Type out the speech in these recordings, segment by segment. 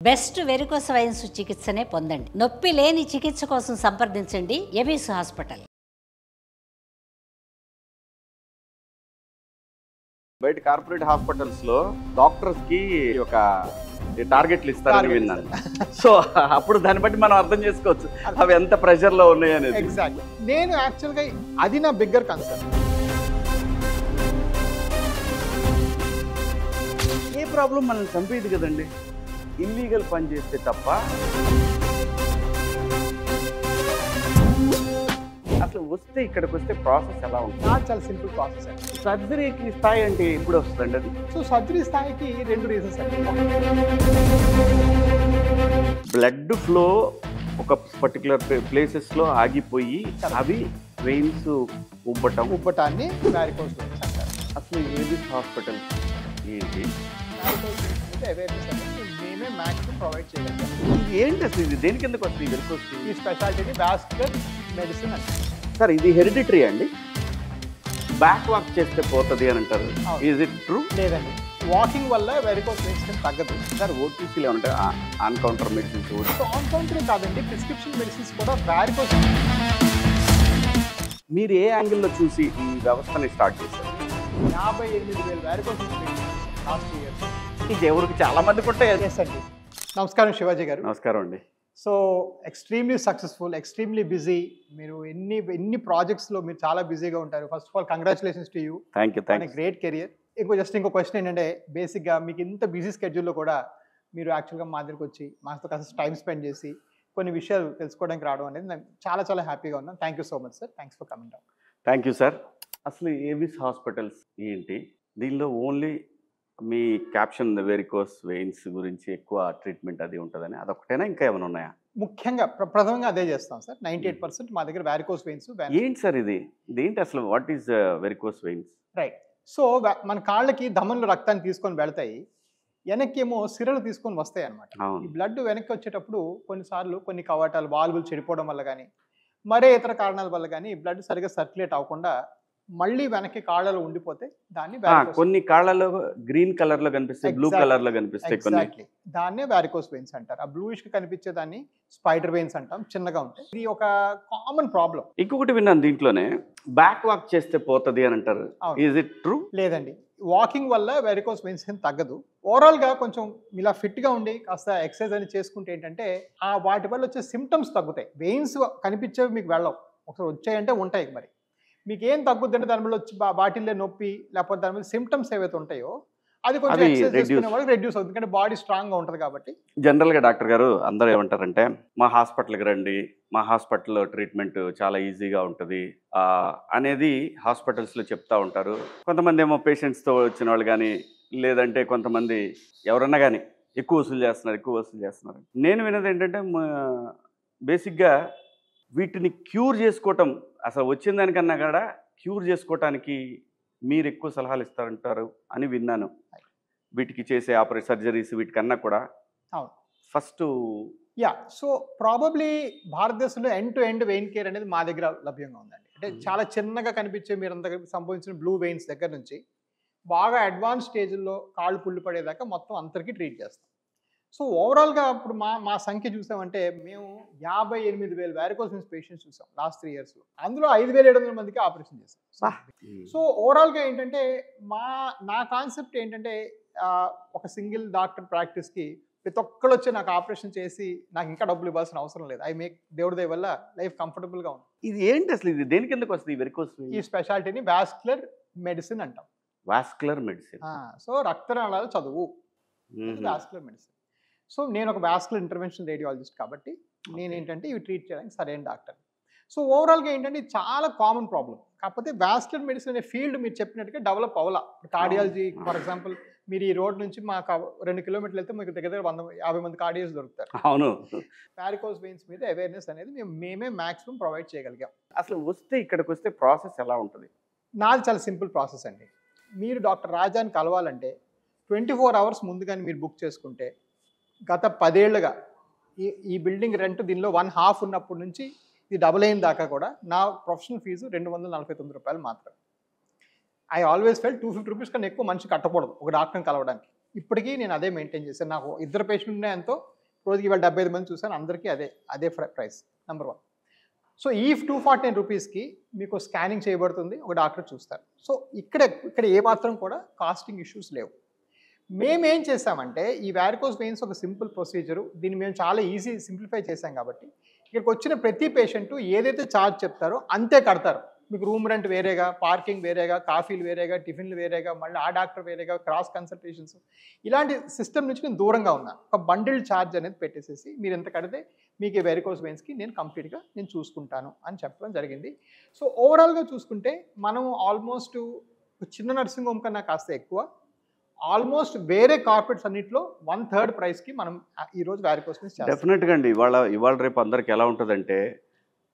Best varicose veins చికిత్సనే పొందండి. నొప్పి లేని చికిత్స కోసం సంప్రదించండి ఎబిస్ హాస్పిటల్. బయట కార్పొరేట్ హాస్పిటల్స్ లో డాక్టర్స్ కి ఒక టార్గెట్లు ఇస్తారని విన్నాను. సో అప్పుడు దాన్ని బట్టి మనం అర్థం చేసుకోవచ్చు అవి ఎంత ప్రెషర్ లో ఉన్నాయి అనేది. ఎగ్జాక్ట్లీ. నేను యాక్చువల్గా అది నా బిగ్గర్ కన్సర్న్. ఏ ప్రాబ్లం మనల్ని చంపేది కదండి, ఇల్లీగల్ పని చేస్తే తప్ప. అసలు వస్తే ఇక్కడికి వస్తే ప్రాసెస్ ఎలా ఉంటుంది? చాలా సింపుల్ ప్రాసెస్ అండి. సర్జరీకి స్థాయి అంటే ఎప్పుడు వస్తుందండి అది? సో సర్జరీ స్థాయికి 2 రీజన్స్ అండి. బ్లడ్ ఫ్లో ఒక పర్టికులర్ ప్లేసెస్ లో ఆగిపోయి అవి వెయిన్స్ ఉబ్బటాన్ని వారికోస్ వెయిన్స్ అంటారు. అసలు ఏబిస్ హాస్పిటల్ ఏంటి? వారికోస్ వెయిన్స్ అంటే అవేర్నెస్ అనేది మేమే మ్యాక్సిమం ప్రొవైడ్ చేయగలిగాం. ఇది ఏంటి అసలు? ఇది దేని కిందకు వస్తుంది? వెరికోస్ ఈ స్పెషాలిటీని వాస్కులర్ మెడిసిన్ అంటారు. సార్ ఇది హెరిడిటరీ అండి? బ్యాక్ వాక్ చేస్తే పోతుంది అని అంటారు, ఈజ్ ఇట్ ట్రూ? లేదండి, వాకింగ్ వల్ల వెరికోస్ వెయిన్స్ తగ్గదు. సార్ ఓటీసీలో ఉంటాయి ఆన్ కౌంటర్ మెడిసిన్స్ కూడా? సో ఆన్ కౌంటరే కాదండి, ప్రిస్క్రిప్షన్ మెడిసిన్స్ కూడా వారికోస్. మీరు ఏ యాంగిల్లో చూసి ఈ వ్యవస్థని స్టార్ట్ చేశారు? 58,000 వారికోస్ లాస్ట్ ఇయర్. ఇది ఎవరికి చాలా మందికి ఉంటాయి. ఎస్ అండి. నమస్కారం శివాజీ గారు. నమస్కారం అండి. So extremely successful, extremely busy. మీరు ఎన్ని ప్రాజెక్ట్స్లో మీరు చాలా బిజీగా ఉంటారు. First of all congratulations to you. Thank you. Great career. ఇంకో క్వశ్చన్ ఏంటంటే, బేసిక్గా మీకు ఇంత బిజీ స్కెడ్యూల్లో కూడా మీరు యాక్చువల్గా మా దగ్గరికి వచ్చి మాతో కాస్త టైం స్పెండ్ చేసి కొన్ని విషయాలు తెలుసుకోవడానికి రావడం అనేది నేను చాలా చాలా హ్యాపీగా ఉన్నాను. Thank you so much sir. Thanks for coming down. Thank you sir. అసలు ఏబిస్ హాస్పిటల్స్ ఏంటి? దీనిలో ఓన్లీ మీ క్యాప్షన్ వెరికోస్ వెయిన్స్ గురించి ఎక్కువ ట్రీట్మెంట్ అది ఉంటుందని అదొకటేనా, ఇంకా ఏమైనా ఉన్నాయా? ముఖ్యంగా ప్రథమంగా అదే చేస్తాం సార్. 98% మా దగ్గర వారికోస్ వెయిన్స్. ఏంటి సార్ ఇదేంటి అసలు? What is varicose veins? Right. So మన కాళ్ళకి ధమనులు రక్తాన్ని తీసుకొని వెళ్తాయి, వెనక్కి ఏమో సిరలు తీసుకొని వస్తాయి అనమాట. ఈ బ్లడ్ వెనక్కి వచ్చేటప్పుడు కొన్నిసార్లు కొన్ని కవాటాలు వాల్వులు చెడిపోవడం వల్ల కానీ మరే ఇతర కారణాల వల్ల కానీ బ్లడ్ సరిగ్గా సర్క్యులేట్ అవ్వకుండా మళ్ళీ వెనక్కి కాళ్ళలో ఉండిపోతే దాన్ని కొన్ని కాళ్ళలో గ్రీన్ కలర్ లో కనిపిస్తాయి, బ్లూ కలర్ లో కనిపిస్తాయి కొన్ని. దాన్నే వారికోస్ వెయిన్స్ అంటారు. ఆ బ్లూయిష్ గా కనిపించే దాన్ని స్పైడర్ వెయిన్స్ అంటాం, చిన్నగా ఉంటాయి. ఇది ఒక కామన్ ప్రాబ్లం. ఇంకొకటి విన్నాను దీంట్లోనే, బ్యాక్ వాక్ చేస్తే పోతుంది అని అంటారు, ఈజ్ ఇట్ ట్రూ? లేదండి, వాకింగ్ వల్ల వెరికోస్ వెయిన్స్ ఏం తగ్గదు. ఓవరాల్ గా కొంచెం ఇలా ఫిట్ గా ఉండి కాస్త ఎక్సర్సైజ్ అని చేసుకుంటే ఏంటంటే ఆ వాటి వల్ల వచ్చే సిమ్టమ్స్ తగ్గుతాయి. వెయిన్స్ కనిపించేవి మీకు వెళ్ళవు, ఒకసారి వచ్చాయంటే ఉంటాయి. మరి మీకు ఏం తగ్గుద్ది అంటే దాని వల్ల వచ్చి బాటిల్లో నొప్పి లేకపోతే దాని మీద సిమ్టమ్స్ ఏవైతే ఉంటాయో అది కొంచెం ఎక్సర్సైజ్ చేసుకునే వాళ్ళకి రెడ్యూస్ అవుతుంది, ఎందుకంటే బాడీ స్ట్రాంగ్ గా ఉంటుంది కాబట్టి. జనరల్ గా డాక్టర్ గారు అందరూ ఏమంటారంటే, మా హాస్పిటల్కి రండి, మా హాస్పిటల్లో ట్రీట్మెంట్ చాలా ఈజీగా ఉంటుంది అనేది హాస్పిటల్స్లో చెప్తా ఉంటారు. కొంతమంది ఏమో పేషెంట్స్తో వచ్చిన వాళ్ళు కానీ, లేదంటే కొంతమంది ఎవరన్నా కానీ ఎక్కువ వసూలు చేస్తున్నారు. నేను విన్నది ఏంటంటే, బేసిక్గా వీటిని క్యూర్ చేసుకోవటం, అసలు వచ్చిన దానికన్నా కూడా క్యూర్ చేసుకోవటానికి మీరు ఎక్కువ సలహాలు ఇస్తారంటారు అని విన్నాను. వీటికి చేసే ఆపరేషన్ సర్జరీస్ వీటికన్నా కూడా ఫస్ట్. సో ప్రాబబ్లీ భారతదేశంలో end to end vein care అనేది మా దగ్గర లభ్యంగా ఉందండి. అంటే చాలా చిన్నగా కనిపించే మీరంతా సంభవించిన బ్లూ వెయిన్స్ దగ్గర నుంచి బాగా అడ్వాన్స్ స్టేజ్లో కాళ్ళు పుల్లు పడేదాకా మొత్తం అందరికీ ట్రీట్ చేస్తాం. సో ఓవరాల్గా ఇప్పుడు మా సంఖ్య చూసామంటే మేము 58,000 వారికోస్ వెయిన్స్ పేషెంట్స్ చూసాం లాస్ట్ 3 yearsలో. అందులో 5,700 మందికి ఆపరేషన్ చేస్తాం. సో ఓవరాల్గా ఏంటంటే నా కాన్సెప్ట్ ఏంటంటే, ఒక సింగిల్ డాక్టర్ ప్రాక్టీస్కి ప్రతి ఒక్కళ్ళు వచ్చి నాకు ఆపరేషన్ చేసి నాకు ఇంకా డబ్బులు ఇవ్వాల్సిన అవసరం లేదు. దేవుడి దయ వల్ల లైఫ్ కంఫర్టబుల్గా ఉంది. ఇది ఏంటి అసలు? ఇది దేని కిందకు వస్తుంది వెరికోస్? ఈ స్పెషాలిటీని వాస్కులర్ మెడిసిన్ అంటాం. Vascular medicine. సో రక్తనాళాల చదువు వాస్కులర్ మెడిసిన్. సో నేను ఒక వాస్కులర్ ఇంటర్వెన్షన్ రేడియాలజిస్ట్ కాబట్టి నేనేంటంటే ఇవి ట్రీట్ చేయడానికి సరైన డాక్టర్. సో ఓవరాల్గా ఏంటంటే ఇది చాలా కామన్ ప్రాబ్లం. కాకపోతే వాస్కులర్ మెడిసిన్ అనే ఫీల్డ్ మీరు చెప్పినట్టుగా డెవలప్ అవ్వాలా. కార్డియాలజీ ఫర్ ఎగ్జాంపుల్, మీరు ఈ రోడ్ నుంచి మాకు 2 kilometers వెళ్తే మీకు దగ్గర 150 మంది కార్డియాలజీ దొరుకుతారు. అవును. వారికోస్ వెయిన్స్ మీద అవేర్నెస్ అనేది మేమే మ్యాక్సిమం ప్రొవైడ్ చేయగలిగాం. అసలు వస్తే ఇక్కడికి వస్తే ప్రాసెస్ ఎలా ఉంటుంది? నాది చాలా సింపుల్ ప్రాసెస్ అండి. మీరు డాక్టర్ రాజాని కలవాలంటే 24 hours ముందుగానే మీరు బుక్ చేసుకుంటే, గత 10 ఏళ్ళుగా ఈ బిల్డింగ్ రెంట్ దీనిలో 1/2 ఉన్నప్పటి నుంచి ఇది డబుల్ అయిన దాకా కూడా నా ప్రొఫెషనల్ ఫీజు ₹249 మాత్రమే. ఐ ఆల్వేస్ ఫెల్ 250 రూపీస్ కన్నా ఎక్కువ మనిషి కట్టకూడదు ఒక డాక్టర్ని కలవడానికి. ఇప్పటికీ నేను అదే మెయింటైన్ చేశాను. నాకు 2 పేషెంట్ ఉన్నాయంతో రోజుకి ఇవాళ 75 మంది చూసాను, అందరికీ అదే ప్రైస్ నెంబర్ 1. సో ఈ 249 రూపీస్కి మీకు స్కానింగ్ చేయబడుతుంది, ఒక డాక్టర్ చూస్తారు. సో ఇక్కడ ఏమాత్రం కూడా కాస్టింగ్ ఇష్యూస్ లేవు. మేమేం చేసామంటే ఈ వారికోస్ వెయిన్స్ ఒక సింపుల్ ప్రొసీజరు, దీన్ని మేము చాలా సింప్లిఫై చేసాం కాబట్టి ఇక్కడికి వచ్చిన ప్రతి పేషెంట్ ఏదైతే ఛార్జ్ చెప్తారో అంతే కడతారు. మీకు రూమ్ రెంట్ వేరేగా, పార్కింగ్ వేరేగా, కాఫీలు వేరేగా, టిఫిన్లు వేరేగా, మళ్ళీ ఆ డాక్టర్ వేరేగా, క్రాస్ కన్సల్టేషన్స్, ఇలాంటి సిస్టమ్ నుంచి నేను దూరంగా ఉన్నాను. ఒక బండిల్ ఛార్జ్ అనేది పెట్టేసేసి మీరు ఎంత కడితే మీకు ఈ వెరికోస్ వెయిన్స్కి నేను కంప్లీట్గా చూసుకుంటాను అని చెప్పడం జరిగింది. సో ఓవరాల్గా చూసుకుంటే మనం ఆల్మోస్ట్ చిన్న నర్సింగ్ హోమ్ కన్నా కాస్త ఎక్కువ, ఆల్మోస్ట్ వేరే కార్పొరేట్స్ అన్నింటిలో 1/3 ప్రైస్కి మనం ఈరోజు వారికోస్ వెయిన్స్ చేస్తాం. డెఫినెట్గా అండి. ఇవాళ రేపు అందరికి ఎలా ఉంటుందంటే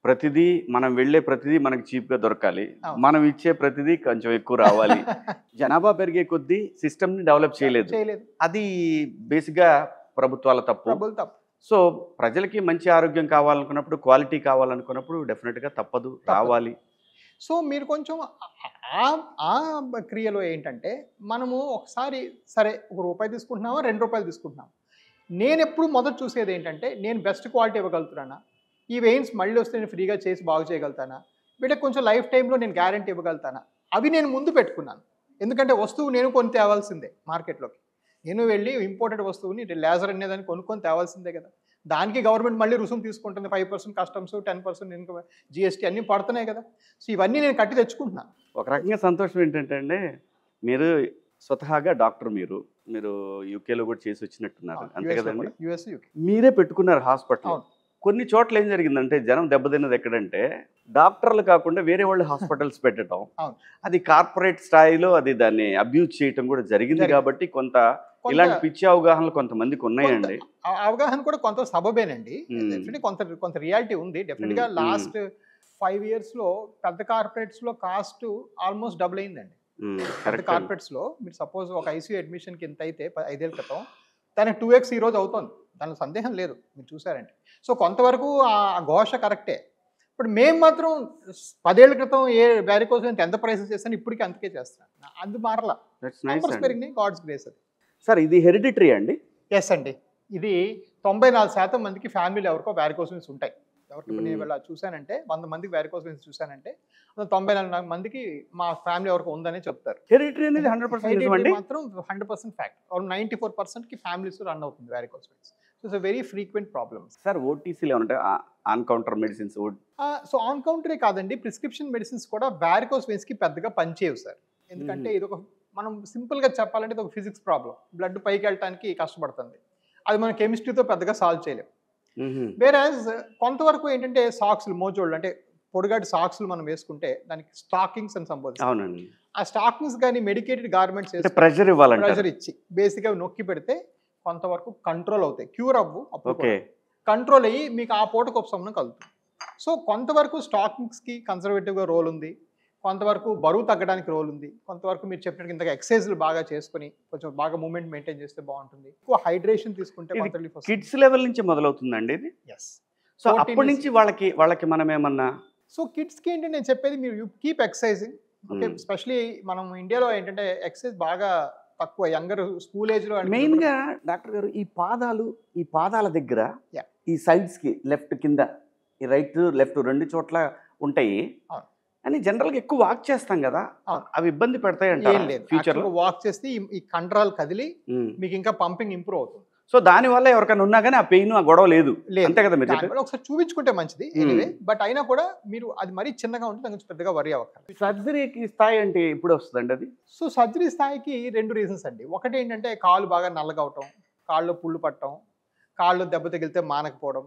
ప్రతిదీ మనం వెళ్ళే ప్రతిదీ మనకి చీప్గా దొరకాలి, మనం ఇచ్చే ప్రతిదీ కొంచెం ఎక్కువ రావాలి. జనాభా పెరిగే కొద్దీ సిస్టమ్ని డెవలప్ చేయలేదు. అది బేసిక్గా ప్రభుత్వాల తప్పు. సో ప్రజలకి మంచి ఆరోగ్యం కావాలనుకున్నప్పుడు, క్వాలిటీ కావాలనుకున్నప్పుడు డెఫినెట్గా తప్పదు, రావాలి. సో మీరు కొంచెం ఆ క్రియలో ఏంటంటే మనము ఒకసారి సరే ₹1 తీసుకుంటున్నామా, ₹2 తీసుకుంటున్నాం, నేను ఎప్పుడు మొదట చూసేది ఏంటంటే నేను బెస్ట్ క్వాలిటీ ఇవ్వగలుగుతున్నానా, ఈ వెయిన్స్ మళ్ళీ వస్తే నేను ఫ్రీగా చేసి బాగు చేయగలుగుతానా, వీటికి కొంచెం లైఫ్ టైంలో నేను గ్యారంటీ ఇవ్వగలుగుతానా, అవి నేను ముందు పెట్టుకున్నాను. ఎందుకంటే వస్తువు నేను కొని తేవాల్సిందే మార్కెట్లోకి. నేను వెళ్ళి ఇంపోర్టెడ్ వస్తువుని లేజర్ అనేదాన్ని కొనుక్కొని తేవాల్సిందే కదా. దానికి గవర్నమెంట్ మళ్ళీ రుసుము తీసుకుంటుంది, 5% కస్టమ్స్, 10% ఇన్కమ్, GST అన్నీ పడుతున్నాయి కదా. సో ఇవన్నీ నేను కట్టి తెచ్చుకుంటున్నాను. ఒక రకంగా సంతోషం ఏంటంటే అండి, మీరు స్వతహాగా డాక్టర్, మీరు యూకేలో కూడా చేసి వచ్చినట్టున్నారు, అంతే కదండి? US, UK మీరే పెట్టుకున్నారు హాస్పిటల్. కొన్ని చోట్ల ఏం జరిగిందంటే జనం దెబ్బతిన్నది ఎక్కడంటే డాక్టర్లు కాకుండా వేరే వాళ్ళు హాస్పిటల్స్ పెట్టడం, అది కార్పొరేట్ స్థాయిలో అది దాన్ని అబ్యూజ్ చేయటం కూడా జరిగింది. కాబట్టి కొంత ఇలాంటి పిచ్చి అవగాహనలు కొంతమందికి ఉన్నాయండి. అవగాహన కూడా కొంత సబబేనండి, కొంత రియాలిటీ ఉంది డెఫినెట్గా. లాస్ట్ 5 yearsలో పెద్ద కార్పొరేట్స్లో కాస్ట్ ఆల్మోస్ట్ డబుల్ అయిందండి. పెద్ద కార్పొరేట్స్లో మీరు సపోజ్ ఒక ICU అడ్మిషన్కి ఎంత అయితే 5 ఏళ్ళ క్రితం, దానికి 2x ఈరోజు అవుతుంది, దానిలో సందేహం లేదు, మీరు చూసారంటే. సో కొంతవరకు ఆ ఘోష కరెక్టే. ఇప్పుడు మేము మాత్రం 10 ఏళ్ల క్రితం వారికోస్ వెయిన్స్ ఎంత ప్రైసెస్ చేస్తాను, ఇప్పటికీ అంతకే చేస్తాను. అది మారలా, పెరిగినాయి, గాడ్స్ గ్రేస్ అది. సార్ ఇది హెరిడిటరీ అండి? ఎస్ అండి. ఇది 94% మందికి ఫ్యామిలీలో ఎవరికో వారికోస్ వెయిన్స్ ఉంటాయి. ఎవరికి నేను ఇలా చూశానంటే 100 మందికి వారికోస్ వెయిన్స్ చూశానంటే 94 మందికి మా ఫ్యామిలీ ఎవరికి ఉందని చెప్తారు. హెరిడిటరీ అనేది 100% మాత్రం 100% ఫ్యాక్ట్. 94%కి ఫ్యామిలీస్ రన్ అవుతుంది varicose veins. So it's very frequent problem. Sir ఓటీసీలు ఏమంటే on counter medicines? So on కౌంటరే కాదండి, ప్రిస్క్రిప్షన్ మెడిసిన్స్ కూడా వారికోస్ వెయిన్స్కి పెద్దగా పనిచేయవు సార్. ఎందుకంటే ఇది ఒక, మనం సింపుల్గా చెప్పాలంటే ఇది ఒక ఫిజిక్స్ ప్రాబ్లం. బ్లడ్ పైకి వెళ్ళటానికి కష్టపడుతుంది, అది మనం కెమిస్ట్రీతో పెద్దగా సాల్వ్ చేయలేం. వేరాజ్ కొంతవరకు ఏంటంటే సాక్స్లు, మోజోళ్ళు అంటే పొడిగాటి సాక్స్లు మనం వేసుకుంటే దానికి స్టాకింగ్స్ అని సంబోధిస్తాం. అవునండి. ఆ స్టాకింగ్స్ కానీ మెడికేటెడ్ గార్మెంట్స్ ప్రెషర్ ఇవ్వాలంటే, ప్రెషర్ ఇచ్చి బేసిక్గా నొక్కి పెడితే కొంతవరకు కంట్రోల్ అవుతాయి, క్యూర్ అవ్వు, అప్పుడు కంట్రోల్ అయ్యి మీకు ఆ పూటకు ఉపశమనం కలుగుతుంది. సో కొంతవరకు స్టాకింగ్స్కి కన్సర్వేటివ్గా రోల్ ఉంది, కొంతవరకు బరువు తగ్గడానికి రోల్ ఉంది, కొంతవరకు మీరు చెప్పినట్టు ఇంతగా ఎక్సర్సైజ్లు బాగా చేసుకుని కొంచెం బాగా మూమెంట్ మెయింటైన్ చేస్తే బాగుంటుంది. ఎక్కువ హైడ్రేషన్ తీసుకుంటే కిడ్స్ లెవెల్ నుంచి మొదలవుతుందండి ఇది? ఎస్. సో అప్పటి నుంచి వాళ్ళకి మనం ఏమన్నా, సో కిడ్స్కి ఏంటంటే నేను చెప్పేది మీరు you keep exercising. Okay, especially మనం ఇండియాలో ఏంటంటే ఎక్సర్సైజ్ బాగా తక్కువ, యంగర్ స్కూల్ ఏజ్లో. మెయిన్గా డాక్టర్ గారు ఈ పాదాల దగ్గర ఈ సైడ్స్కి లెఫ్ట్ కింద, ఈ రైట్ లెఫ్ట్ 2 చోట్ల ఉంటాయి అని జనరల్గా ఎక్కువ వాక్ చేస్తాం కదా, అవి ఇబ్బంది పెడతాయి ఫ్యూచర్లో? వాక్ చేస్తే ఈ కండరాలు కదిలి మీకు ఇంకా పంపింగ్ ఇంప్రూవ్ అవుతుంది. సో దానివల్ల ఎవరికైనా ఉన్నా కానీ ఆ పెయిన్, ఆ గొడవ లేదు, అంతే కదా? మీరు ఒకసారి చూపించుకుంటే మంచిది. బట్ అయినా కూడా మీరు అది మరీ చిన్నగా ఉంటే దాని గురించి పెద్దగా వరి అవ్వకండి. సర్జరీకి స్థాయి అంటే ఇప్పుడు వస్తుందండి అది? సో సర్జరీ స్థాయికి 2 రీజన్స్ అండి. ఒకటి ఏంటంటే కాళ్ళు బాగా నల్లగా అవటం, కాళ్ళు పుళ్ళు పట్టడం, కాళ్ళు దెబ్బ తగిలితే మానకపోవడం,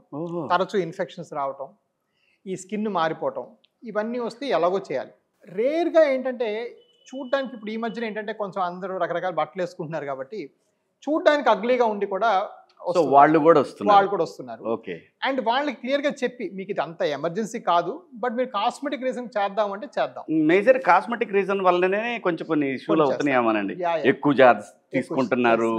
తరచూ ఇన్ఫెక్షన్స్ రావటం, ఈ స్కిన్ మారిపోవటం, ఇవన్నీ వస్తే ఎలాగో చేయాలి. రేర్గా ఏంటంటే చూడడానికి ఇప్పుడు ఈ మధ్యన ఏంటంటే కొంచెం అందరూ రకరకాల బట్టలు వేసుకుంటున్నారు కాబట్టి చూడడానికి అగ్లీగా ఉండి కూడా వాళ్ళు కూడా వస్తున్నారు. అండ్ వాళ్ళకి క్లియర్గా చెప్పి మీకు ఇది అంత ఎమర్జెన్సీ కాదు, బట్ మీరు కాస్మెటిక్ రీజన్ చేద్దామంటే చేద్దాం. మేజర్ కాస్మెటిక్ రీజన్ వల్లనే కొంచెం కొన్ని ఇష్యూలు అవుతున్నాయేమోనండి, ఎక్కువ జాబ్స్ తీసుకుంటున్నారు,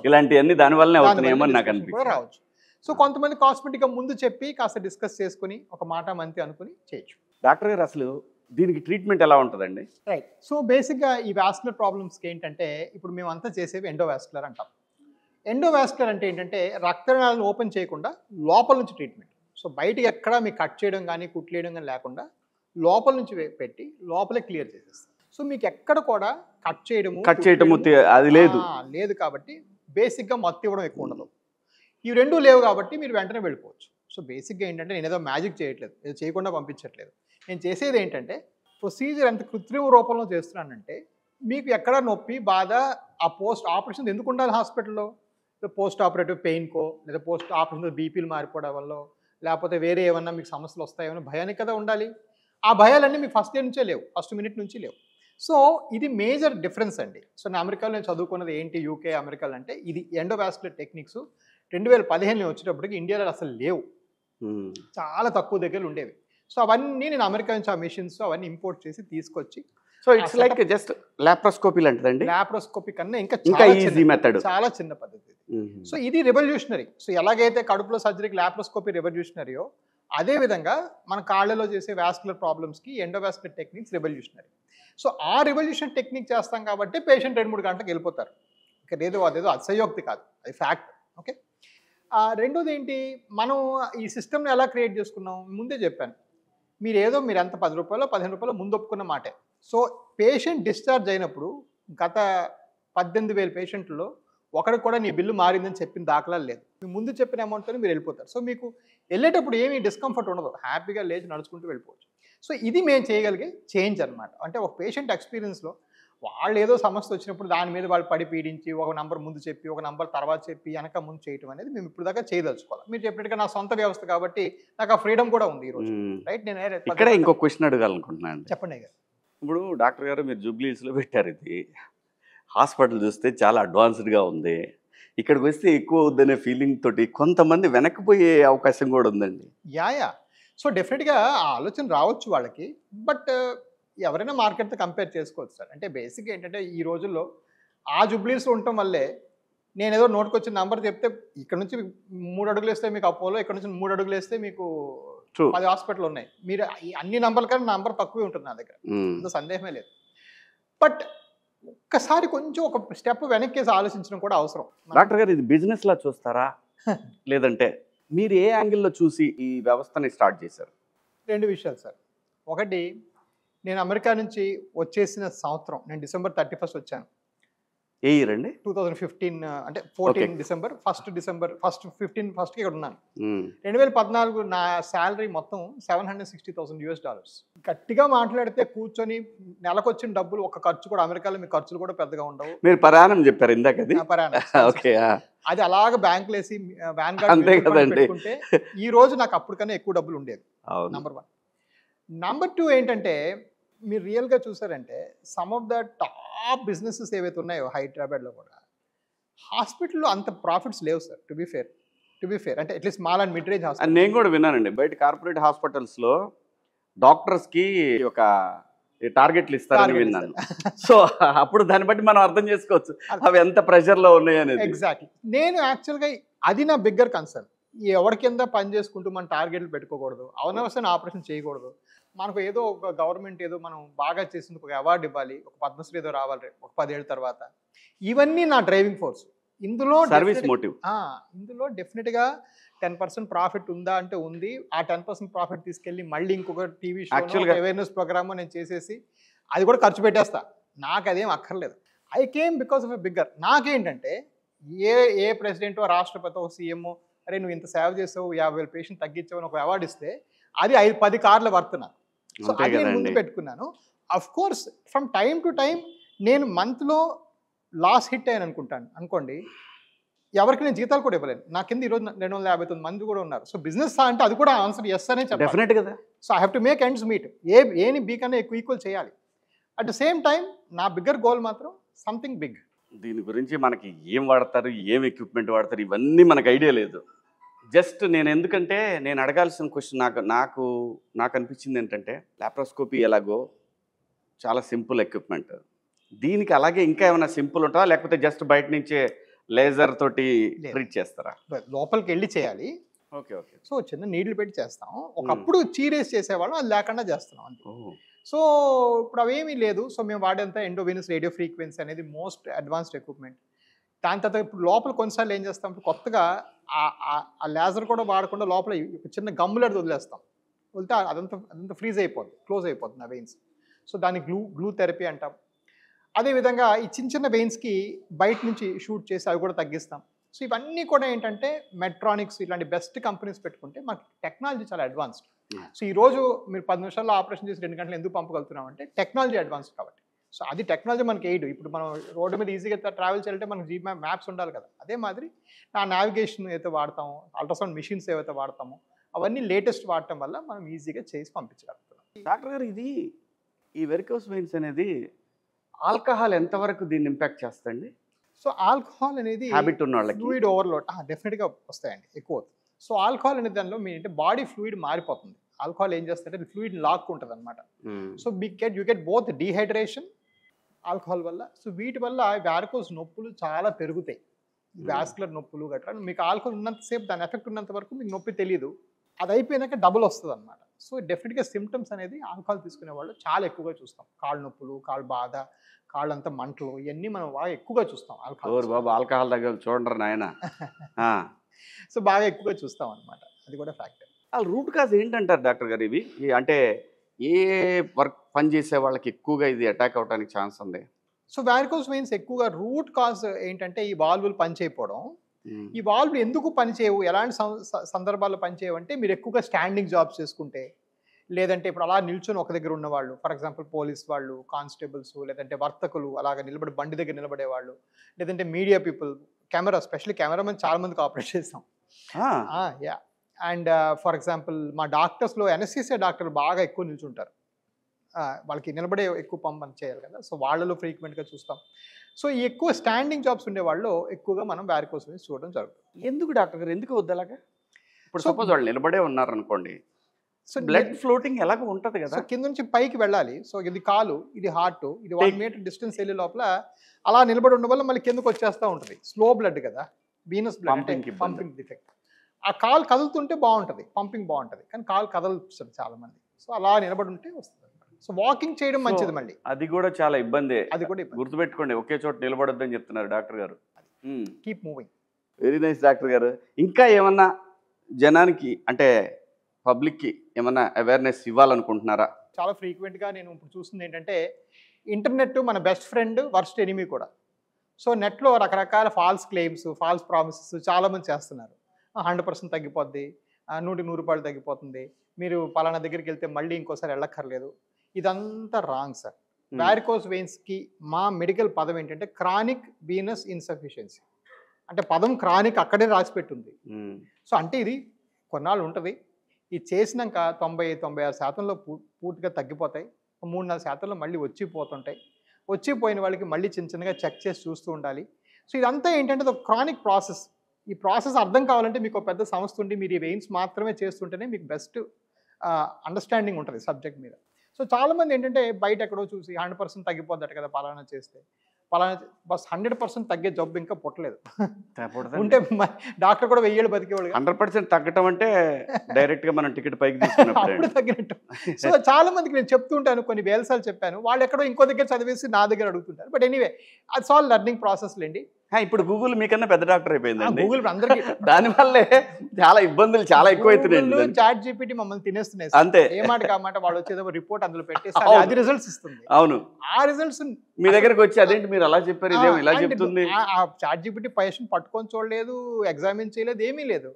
ఇలాంటివన్నీ దాని వల్లనే అవుతున్నాయేమో నాకు అనిపిస్తుంది. రావచ్చు. సో కొంతమంది కాస్మెటిక్గా ముందు చెప్పి కాస్త డిస్కస్ చేసుకుని ఒక మాట మంతి అనుకుని చేయొచ్చు. డాక్టర్ గారు అసలు దీనికి ట్రీట్మెంట్ ఎలా ఉంటుందండి? రైట్. సో బేసిక్గా ఈ వాస్కులర్ ప్రాబ్లమ్స్కి ఏంటంటే ఇప్పుడు మేము అంతా చేసేవి ఎండోవాస్కులర్ అంటాం. ఎండోవాస్కులర్ అంటే ఏంటంటే రక్తనాళాలను ఓపెన్ చేయకుండా లోపల నుంచి ట్రీట్మెంట్. సో బయటికి ఎక్కడ మీకు కట్ చేయడం కానీ కుట్లేయడం కానీ లేకుండా లోపల నుంచి పెట్టి లోపలే క్లియర్ చేసేస్తారు. సో మీకు ఎక్కడ కూడా కట్ చేయడము అది లేదు లేదు కాబట్టి బేసిక్గా మత్తు ఇవ్వడం ఎక్కువ ఉండదు. ఇవి రెండూ లేవు కాబట్టి మీరు వెంటనే వెళ్ళిపోవచ్చు. సో బేసిక్గా ఏంటంటే నేను ఏదో మ్యాజిక్ చేయట్లేదు, ఏదో చేయకుండా పంపించట్లేదు. నేను చేసేది ఏంటంటే ప్రొసీజర్ ఎంత కృత్రిమ రూపంలో చేస్తున్నానంటే మీకు ఎక్కడ నొప్పి బాధ ఆ పోస్ట్ ఆపరేషన్ ఎందుకు ఉండాలి హాస్పిటల్లో? పోస్ట్ ఆపరేటివ్ పెయిన్కో లేదా పోస్ట్ ఆపరేషన్ బీపీలు మారిపోవడం వల్ల లేకపోతే వేరే ఏమన్నా మీకు సమస్యలు వస్తాయేమో భయానికి కదా ఉండాలి. ఆ భయాలన్నీ మీకు ఫస్ట్ డే నుంచే లేవు, ఫస్ట్ మినిట్ నుంచి లేవు. సో ఇది మేజర్ డిఫరెన్స్ అండి. సో నేను అమెరికాలో నేను చదువుకున్నది ఏంటి యూకే అమెరికాలో అంటే ఇది ఎండోవాస్కులర్ టెక్నిక్స్ 2015 వచ్చేటప్పటికి ఇండియాలో అసలు లేవు, చాలా తక్కువ దగ్గర ఉండేవి. సో అవన్నీ నేను అమెరికా నుంచి ఆ మిషన్స్ అవన్నీ ఇంపోర్ట్ చేసి తీసుకొచ్చి so it's like just laparoscopy లాంటిదండి. లాప్రోస్కోపీ కన్నా ఇంకా ఈజీ మెథడ్, చాలా చిన్న పద్ధతి. సో ఇది రెవల్యూషనరీ. సో ఎలాగైతే కడుపులో సర్జరీకి లాప్రోస్కోపీ రెవల్యూషనరీయో అదే విధంగా మన కాళ్ళలో చేసే వాస్కులర్ ప్రాబ్లమ్స్కి ఎండోవాస్కులర్ టెక్నిక్స్ రెవల్యూషనరీ. సో ఆ రెవల్యూషన్ టెక్నిక్ చేస్తాం కాబట్టి పేషెంట్ 2-3 గంటలకు వెళ్ళిపోతారు. అదేదో అతిశయోక్తి కాదు, అది ఫ్యాక్ట్. ఓకే. రెండోది ఏంటి, మనం ఈ సిస్టమ్ని ఎలా క్రియేట్ చేసుకున్నాం ముందే చెప్పాను. మీరు ఎంత 10 రూపాయలు 15 రూపాయలు ముందు ఒప్పుకున్న మాటే. సో పేషెంట్ డిశ్చార్జ్ అయినప్పుడు గత 18,000 పేషెంట్లో ఒకరికి కూడా నీ బిల్లు మారిందని చెప్పిన దాఖలాలు లేదు. మీరు ముందు చెప్పిన అమౌంట్తో మీరు వెళ్ళిపోతారు. సో మీకు వెళ్ళేటప్పుడు ఏమీ డిస్కంఫర్ట్ ఉండదు, హ్యాపీగా లేచి నడుచుకుంటూ వెళ్ళిపోవచ్చు. సో ఇది మేము చేయగలిగే చేంజ్ అనమాట. అంటే ఒక పేషెంట్ ఎక్స్పీరియన్స్లో వాళ్ళు ఏదో సమస్య వచ్చినప్పుడు దాని మీద వాళ్ళు పడి పీడించి ఒక నంబర్ ముందు చెప్పి ఒక నంబర్ తర్వాత చెప్పి వెనక ముందు చేయటం అనేది మేము ఇప్పుడు దాకా చేయదలుచుకోవాలి. మీరు చెప్పినట్టుగా నా సొంత వ్యవస్థ కాబట్టి నాకు ఆ ఫ్రీడమ్ కూడా ఉంది ఈరోజు. రైట్. నేను ఇక్కడ ఇంకో క్వశ్చన్ అడగాలనుకుంటున్నాను. చెప్పండి గారు. ఇప్పుడు డాక్టర్ గారు మీరు జూబ్లీస్లో పెట్టారు, ఇది హాస్పిటల్ చూస్తే చాలా అడ్వాన్స్డ్గా ఉంది, ఇక్కడికి వస్తే ఎక్కువ అవుద్దనే ఫీలింగ్ తోటి కొంతమంది వెనక్కిపోయే అవకాశం కూడా ఉందండి. యా. సో డెఫినెట్గా ఆ ఆలోచన రావచ్చు వాళ్ళకి, బట్ ఎవరైనా మార్కెట్తో కంపేర్ చేసుకోవచ్చు సార్. అంటే బేసిక్గా ఏంటంటే ఈ రోజుల్లో ఆ జూబ్లీస్లో ఉండటం వల్లే నేను ఏదో నోటుకొచ్చిన నంబర్ చెప్తే ఇక్కడ నుంచి 3 అడుగులు వేస్తే మీకు అపోలో, ఇక్కడ నుంచి 3 అడుగులు వేస్తే మీకు 10 హాస్పిటల్ ఉన్నాయి. మీరు అన్ని నంబర్ల కన్నా నంబర్ తక్కువే ఉంటుంది నా దగ్గర, అంత సందేహమే లేదు. బట్ ఒక్కసారి కొంచెం ఒక స్టెప్ వెనక్కేసి ఆలోచించడం కూడా అవసరం. డాక్టర్ గారు ఇది బిజినెస్ లా చూస్తారా లేదంటే మీరు ఏ యాంగిల్లో చూసి ఈ వ్యవస్థని స్టార్ట్ చేశారు? 2 విషయాలు సార్. ఒకటి, నేను అమెరికా నుంచి వచ్చేసిన సంవత్సరం నేను December 31 వచ్చాను. ఏ ఇయర్ అండి? 2015 అంటే 14 December, 1 December 1st ఇక్కడ ఉన్నాను. 2014 నా శాలరీ మొత్తం $760,000. గట్టిగా మాట్లాడితే కూర్చొని నెలకొచ్చిన డబ్బులు ఒక ఖర్చు కూడా అమెరికాలో మీ ఖర్చులు కూడా పెద్దగా ఉండవు. మీరు పరాణం చెప్పారు ఇందాక, అది అలాగ బ్యాంకులు వేసి పెట్టుకుంటే ఈ రోజు నాకు అప్పటికన్నా ఎక్కువ డబ్బులు ఉండేది. నంబర్ 1. నంబర్ 2 ఏంటంటే మీరు రియల్గా చూసారంటే some of the top businesses ఏవైతే ఉన్నాయో హైదరాబాద్లో కూడా హాస్పిటల్లో అంత ప్రాఫిట్స్ లేవు సార్. టు బి ఫేర్ అంటే at least small and mid range hospital. నేను కూడా విన్నానండి, బయట కార్పొరేట్ హాస్పిటల్స్లో డాక్టర్స్కి ఒక టార్గెట్లు ఇస్తారని విన్నాను. సో అప్పుడు దాన్ని బట్టి మనం అర్థం చేసుకోవచ్చు అవి ఎంత ప్రెషర్లో ఉన్నాయి అనేది. ఎగ్జాక్ట్లీ. నేను యాక్చువల్గా అది నా బిగ్గర్ కన్సర్న్. ఎవరి కింద పని చేసుకుంటూ మనం టార్గెట్లు పెట్టుకోకూడదు, అనవసరమైన ఆపరేషన్ చేయకూడదు. మనకు ఏదో ఒక గవర్నమెంట్ ఏదో మనం బాగా చేసిందుకు ఒక అవార్డు ఇవ్వాలి, ఒక పద్మశ్రీ ఏదో రావాలి ఒక 10 ఏళ్ళ తర్వాత. ఇవన్నీ నా డ్రైవింగ్ ఫోర్స్. ఇందులో సర్వీస్ మోటివ్. ఇందులో డెఫినెట్గా 10% ప్రాఫిట్ ఉందా అంటే ఉంది. ఆ 10% ప్రాఫిట్ తీసుకెళ్ళి మళ్ళీ ఇంకొక టీవీ షో అవేర్నెస్ ప్రోగ్రామ్ నేను చేసేసి అది కూడా ఖర్చు పెట్టేస్తా. నాకు అదేం అక్కర్లేదు. I came because of a bigger. నాకేంటంటే ఏ ప్రెసిడెంటో రాష్ట్రపతి సీఎంఓ అరే నువ్వు ఇంత సేవ చేసావు 50,000 పేషెంట్ తగ్గించావు ఒక అవార్డు ఇస్తే అది 10 కార్లు వర్తున్నా. సో అది నేను ముందు పెట్టుకున్నాను. Of course from time to time నేను మంత్లో లాస్ హిట్ అయ్యాను అనుకోండి, ఎవరికి నేను జీతాలు కూడా ఇవ్వలేను. నా కింద ఈరోజు 259 మంది కూడా ఉన్నారు. సో బిజినెస్ అంటే అది కూడా ఆన్సర్ ఎస్ అనే చెప్పాలి కదా. So I have to make ends meet. ఏని బీ కన్నా ఈక్వల్ చేయాలి. అట్ ద సేమ్ టైం నా బిగ్గర్ గోల్ మాత్రం సంథింగ్ బిగ్. దీని గురించి మనకి ఏం వాడతారు, ఏం ఎక్విప్మెంట్ వాడతారు, ఇవన్నీ మనకు ఐడియా లేదు. జస్ట్ ఎందుకంటే నేను అడగాల్సిన క్వశ్చన్ నాకు అనిపించింది ఏంటంటే లాప్రోస్కోపీ ఎలాగో చాలా సింపుల్ ఎక్విప్మెంట్, దీనికి అలాగే ఇంకా ఏమైనా సింపుల్ ఉంటుందా లేకపోతే జస్ట్ బయట నుంచే లేజర్ తోటి ట్రీట్ చేస్తారా? లోపలికి వెళ్ళి చేయాలి. ఓకే. సో చిన్న నీళ్లు పెట్టి చేస్తాం. ఒకప్పుడు చీరేసి చేసేవాళ్ళం, అది లేకుండా చేస్తున్నాం అంతే. సో ఇప్పుడు అవేమీ లేదు. సో మేము వాడేంత ఎండోవెనస్ రేడియో ఫ్రీక్వెన్సీ అనేది మోస్ట్ అడ్వాన్స్డ్ ఎక్విప్మెంట్. దాని తర్వాత ఇప్పుడు లోపల కొన్నిసార్లు ఏం చేస్తాం, ఇప్పుడు కొత్తగా ఆ లేజర్ కూడా వాడకుండా లోపల ఒక చిన్న గమ్ములాంటి వదిలేస్తాం. వదిలితే అదంతా ఫ్రీజ్ అయిపోద్ది, క్లోజ్ అయిపోతుంది ఆ వెయిన్స్. సో దాన్ని గ్లూ థెరపీ అంటాం. అదేవిధంగా ఈ చిన్న వెయిన్స్కి బయట నుంచి షూట్ చేసి అవి కూడా తగ్గిస్తాం. సో ఇవన్నీ కూడా ఏంటంటే మెట్రానిక్స్ ఇలాంటి బెస్ట్ కంపెనీస్ పెట్టుకుంటే మనకి టెక్నాలజీ చాలా అడ్వాన్స్డ్. సో ఈరోజు మీరు 10 నిమిషాల్లో ఆపరేషన్ చేసి 2 గంటలు ఎందుకు పంపగలుగుతున్నాం అంటే టెక్నాలజీ అడ్వాన్స్డ్ కాబట్టి. సో అది టెక్నాలజీ మనకి ఎయిడ్. ఇప్పుడు మనం రోడ్డు మీద ఈజీగా ట్రావెల్ చేయాలంటే మనకి జీపీఎస్ మ్యాప్స్ ఉండాలి కదా. అదే మాదిరి నా నావిగేషన్ ఏదైతే వాడతామో, అల్ట్రాసౌండ్ మిషన్స్ ఏవైతే వాడతామో అవన్నీ లేటెస్ట్ వాడటం వల్ల మనం ఈజీగా చేసి పంపించగలుగుతాం. డాక్టర్ గారు, ఈ వెరికోస్ వెయిన్స్ అనేది ఆల్కహాల్ ఎంతవరకు దీన్ని ఇంపాక్ట్ చేస్తండి? సో ఆల్కహాల్ అనేది హ్యాబిట్ ఉన్న వాళ్ళకి ఫ్లూయిడ్ ఓవర్లోడ్ డెఫినెట్గా వస్తాయండి, ఎక్కువ. సో ఆల్కహాల్ అనే దానిలో మీ అంటే బాడీ ఫ్లూయిడ్ మారిపోతుంది. ఆల్కహాల్ ఏం చేస్తుంటే ఫ్లూయిడ్ లాక్కుంటుంది అనమాట. So you get both dehydration alcohol వల్ల. సో వీటి వల్ల వ్యారికోస్ నొప్పులు చాలా పెరుగుతాయి, వాస్కులర్ నొప్పులు గట్రా. మీకు ఆల్కహాల్ ఉన్నంతసేపు దాని ఎఫెక్ట్ ఉన్నంత వరకు మీకు నొప్పి తెలియదు, అది అయిపోయినాక డబుల్ వస్తుంది అనమాట. సో డెఫినెట్గా సిమ్టమ్స్ అనేది ఆల్కహాల్ తీసుకునే వాళ్ళు చాలా ఎక్కువగా చూస్తాం. కాళ్ళు నొప్పులు, కాళ్ళు బాధ, కాళ్ళంతా మంటలు, ఇవన్నీ మనం బాగా ఎక్కువగా చూస్తాం ఆల్కహాల్. బాబు ఆల్కహాల్ దగ్గర చూడరు నాయన. సో బాగా ఎక్కువగా చూస్తాం అనమాట, అది కూడా ఫ్యాక్టర్. రూట్ కాజ్ ఏంటంటారు డాక్టర్ గారు? ఇవి అంటే ఏ వర్క్ పని చేసే వాళ్ళకి ఎక్కువగా ఇది అటాక్ అవడానికి ఛాన్స్ ఉంది? సో వారికోస్ వెయిన్స్ ఎక్కువగా రూట్ కాజ్ ఏంటంటే ఈ వాల్వులు పనిచేయకపోవడం. ఈ వాల్వులు ఎందుకు పనిచేయవు, ఎలాంటి సందర్భాల్లో పనిచేయవు అంటే మీరు ఎక్కువగా స్టాండింగ్ జాబ్స్ చేసుకుంటే, లేదంటే ఇప్పుడు అలా నిల్చొని ఒక దగ్గర ఉన్నవాళ్ళు, ఫర్ ఎగ్జాంపుల్ పోలీస్ వాళ్ళు, కానిస్టేబుల్స్, లేదంటే వర్తకులు అలాగ నిలబడి బండి దగ్గర నిలబడేవాళ్ళు, లేదంటే media people, camera, specially cameraman చాలా మందికి ఆపరేట్ చేస్తాం. యా. అండ్ ఫర్ ఎగ్జాంపుల్ మా డాక్టర్స్లో ఎనస్థీసియా డాక్టర్లు బాగా ఎక్కువ నిల్చుంటారు, వాళ్ళకి నిలబడే ఎక్కువ పంపని చేయాలి కదా. సో వాళ్ళలో ఫ్రీక్వెంట్గా చూస్తాం. సో ఈ ఎక్కువ స్టాండింగ్ జాబ్స్ ఉండే వాళ్ళు ఎక్కువగా మనం వారికోస్ వెయిన్స్ చూడడం జరుగుతుంది. ఎందుకు డాక్టర్ గారు, ఎందుకు వద్దలాగా? ఇప్పుడు సపోజ్ వాళ్ళు నిలబడే ఉన్నారు అనుకోండి, సో బ్లడ్ ఫ్లోటింగ్ ఎలాగో ఉంటుంది కదా, కింద నుంచి పైకి వెళ్ళాలి. సో ఇది కాలు, ఇది హార్ట్, ఇది 1 మీటర్ డిస్టెన్స్ వెళ్ళే లోపల అలా నిలబడి ఉండడం వల్ల మళ్ళీ కిందకు వచ్చేస్తూ ఉంటుంది. స్లో బ్లడ్ కదా, వీనస్ బ్లడ్, పంపింగ్ డిఫెక్ట్. ఆ కాలు కదులుతుంటే బాగుంటుంది, పంపింగ్ బాగుంటుంది, కానీ కాలు కదలుతుంది చాలా మంది. సో అలా నిలబడి ఉంటే వస్తుంది. సో వాకింగ్ చేయడం మంచిది. మళ్ళీ అది కూడా చాలా ఇబ్బంది, అది కూడా గుర్తుపెట్టుకోండి. ఒకే చోట నిలబడొద్దని చెప్తున్నారు డాక్టర్ గారు. Keep moving. Very nice doctor గారు. ఇంకా ఏమన్నా జనానికి అంటే పబ్లిక్కి ఏమన్నా అవేర్నెస్ ఇవ్వాలనుకుంటున్నారా? చాలా ఫ్రీక్వెంట్గా నేను ఇప్పుడు చూస్తుంది ఏంటంటే ఇంటర్నెట్ మన బెస్ట్ ఫ్రెండ్, వర్స్ట్ ఎనిమీ కూడా. సో నెట్లో రకరకాల ఫాల్స్ క్లెయిమ్స్, ఫాల్స్ ప్రామిసెస్ చాలామంది చేస్తున్నారు. 100% తగ్గిపోద్ది, 100 రూపాయలు తగ్గిపోతుంది, మీరు పలానా దగ్గరికి వెళ్తే మళ్ళీ ఇంకోసారి వెళ్ళక్కర్లేదు. ఇదంతా రాంగ్ సార్. వారికోస్ వెయిన్స్కి మా మెడికల్ పదం ఏంటంటే క్రానిక్ వీనస్ ఇన్సఫిషియన్సీ. అంటే పదం క్రానిక్ అక్కడే రాసిపెట్టుంది. సో అంటే ఇది కొన్నాళ్ళు ఉంటుంది, ఇది చేసినాక 90-96% పూర్తిగా తగ్గిపోతాయి. 3-4% మళ్ళీ వచ్చిపోతుంటాయి. వచ్చిపోయిన వాళ్ళకి మళ్ళీ చిన్నగా చెక్ చేసి చూస్తూ ఉండాలి. సో ఇదంతా ఏంటంటే ఒక క్రానిక్ ప్రాసెస్. ఈ ప్రాసెస్ అర్థం కావాలంటే మీకు ఒక పెద్ద సంస్థ ఉండి మీరు ఈ వెయిన్స్ మాత్రమే చేస్తుంటేనే మీకు బెస్ట్ అండర్స్టాండింగ్ ఉంటుంది సబ్జెక్ట్ మీద. సో చాలామంది ఏంటంటే బయట ఎక్కడో చూసి 100% తగ్గిపోద్దట కదా పలానా చేస్తే, పలానా బస్ 100% తగ్గే జబ్బు ఇంకా పుట్టలేదు. ఉంటే డాక్టర్ కూడా 1000 ఏళ్ళు బతికేవాళ్ళు. 100% తగ్గటం అంటే డైరెక్ట్ గా మనం టికెట్ పైకి తీసుకున్నప్పుడు అప్పుడు తగ్గినట్టు. సో చాలా మందికి నేను చెప్తుంటాను, కొన్ని వేల సార్లు చెప్పాను, వాళ్ళు ఎక్కడో ఇంకో దగ్గర చదివేసి నా దగ్గర అడుగుతుంటారు. But anyway అట్స్ all learning process లేండి. ఇప్పుడు గూగుల్ మీకన్నా పెద్ద డాక్టర్ అయిపోయిందండి. గూగుల్ అందరికీ దానివల్లే చాలా ఇబ్బందులు చాలా ఎక్కువైతున్నాయి. చాట్ జీపీటీ మమ్మల్ని తినేస్తున్నాయి అంతే. ఏ మాట కామాట వాళ్ళు వచ్చేదో రిపోర్ట్ అందులో పెట్టేసి అది రిజల్ట్స్ ఇస్తుంది. అవును, ఆ రిజల్ట్స్ మీ దగ్గరకు వచ్చి అదేంటి మీరు అలా చెప్పారు, ఇదేమో ఇలా చెప్తుంది. ఆ చాట్ జీపీటీ పేషెంట్ పట్టుకొని చూడలేదు, ఎగ్జామిన్ చేయలేదు, ఏమీ లేదు.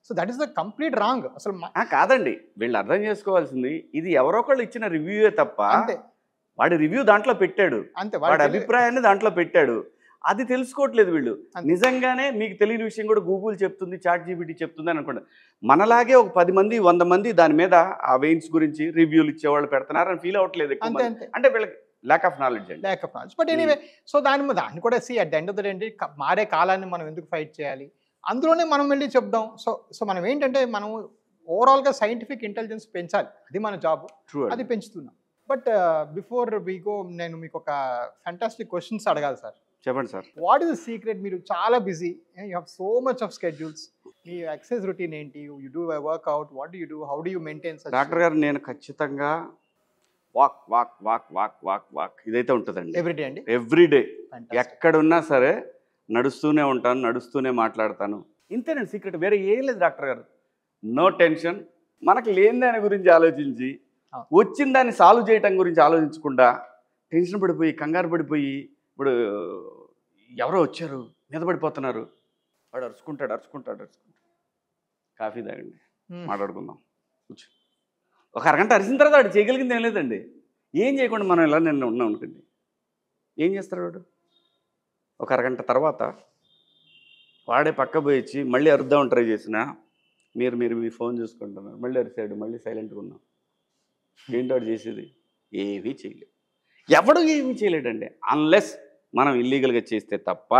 So that is the complete wrong. అసలు కాదండి, వీళ్ళు అర్థం చేసుకోవాల్సింది ఇది ఎవరో ఒకళ్ళు ఇచ్చిన రివ్యూయే తప్ప, అంతే. వాడి రివ్యూ దాంట్లో పెట్టాడు, అంతే, వాడి అభిప్రాయాన్ని దాంట్లో పెట్టాడు, అది తెలుసుకోవట్లేదు వీళ్ళు. నిజంగానే మీకు తెలియని విషయం కూడా గూగుల్ చెప్తుంది, చాట్ జీపీటీ చెప్తుంది అని అనుకోండి. మనలాగే ఒక 10 మంది 100 మంది దాని మీద ఆ వెయిన్స్ గురించి రివ్యూలు ఇచ్చేవాళ్ళు పెడుతున్నారు అని ఫీల్ అవ్వట్లేదు. అంటే వీళ్ళకి ల్యాక్ ఆఫ్ నాలెడ్జ్ అండి, lack of knowledge. But anyway, so దాన్ని కూడా at the end of the day మారే కాలాన్ని మనం ఎందుకు ఫైట్ చేయాలి, అందులోనే మనం వెళ్ళి చెప్దాం. సో మనం ఏంటంటే మనం ఓవరాల్గా సైంటిఫిక్ ఇంటెలిజెన్స్ పెంచాలి, అది మన జాబ్, అది పెంచుతున్నాం. బట్ బిఫోర్ వి గో నేను మీకు ఒక ఫ్యాంటాస్టిక్ క్వశ్చన్స్ అడగాలి సార్. చెప్పండి sir. What is the secret? మీరు చాలా busy, you have so much of schedules, మీ ఎక్సర్సైజ్ రొటీన్ ఏంటి, you do workout, what do you do, how do you maintain? Doctor గారు నేను ఖచ్చితంగా walk walk walk walk walk walk ఇదైతే ఉంటుందండి everyday అండి. ఎవ్రీడే ఎక్కడున్నా సరే నడుస్తూనే ఉంటాను, నడుస్తూనే మాట్లాడతాను. ఇంతేనండి సీక్రెట్, వేరే ఏం లేదు డాక్టర్ గారు. No tension. మనకు లేని దాని గురించి ఆలోచించి వచ్చిన దాన్ని సాల్వ్ చేయటం గురించి ఆలోచించకుండా టెన్షన్ పడిపోయి కంగారు పడిపోయి, ఇప్పుడు ఎవరో వచ్చారు మీద పడిపోతున్నారు, వాడు అరుచుకుంటాడు. కాఫీ తాగండి, మాట్లాడుకుందాం కూర్చో. ఒక అరగంట అరిసిన తర్వాత వాడు చేయగలిగింది ఏం లేదండి. ఏం చేయకుండా మనం ఇలా నిన్న ఉన్నాం అనుకోండి, ఏం చేస్తాడు వాడు? ఒక అరగంట తర్వాత వాడే పక్క పోయి వచ్చి మళ్ళీ అరుద్దామని ట్రై చేసినా మీరు మీ ఫోన్ చూసుకుంటున్నారు, మళ్ళీ అరిసాడు, మళ్ళీ సైలెంట్గా ఉన్నాం. ఏంటి వాడు చేసేది? ఏమీ చేయలేదు. ఎవడు ఏమీ చేయలేడండి, అన్లెస్ మనం ఇల్లీగల్గా చేస్తే తప్ప.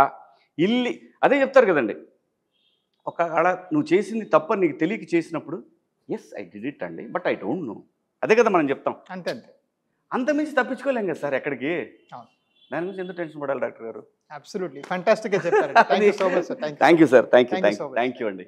అదే చెప్తారు కదండి, ఒకవేళ నువ్వు చేసింది తప్ప నీకు తెలియక చేసినప్పుడు ఎస్ ఐ డిడ్ ఇట్ అండి, బట్ ఐ డోంట్ నో. అదే కదా మనం చెప్తాం. అంతే అంతమించి తప్పించుకోలేం కదా సార్ ఎక్కడికి. దాని గురించి ఎందుకు టెన్షన్ పడాలి డాక్టర్ గారు? అబ్సల్యూట్లీ ఫ్యాంటాస్టిక్గా చెప్పారు. Thank you so much sir. Thank you sir. Thank you అండి.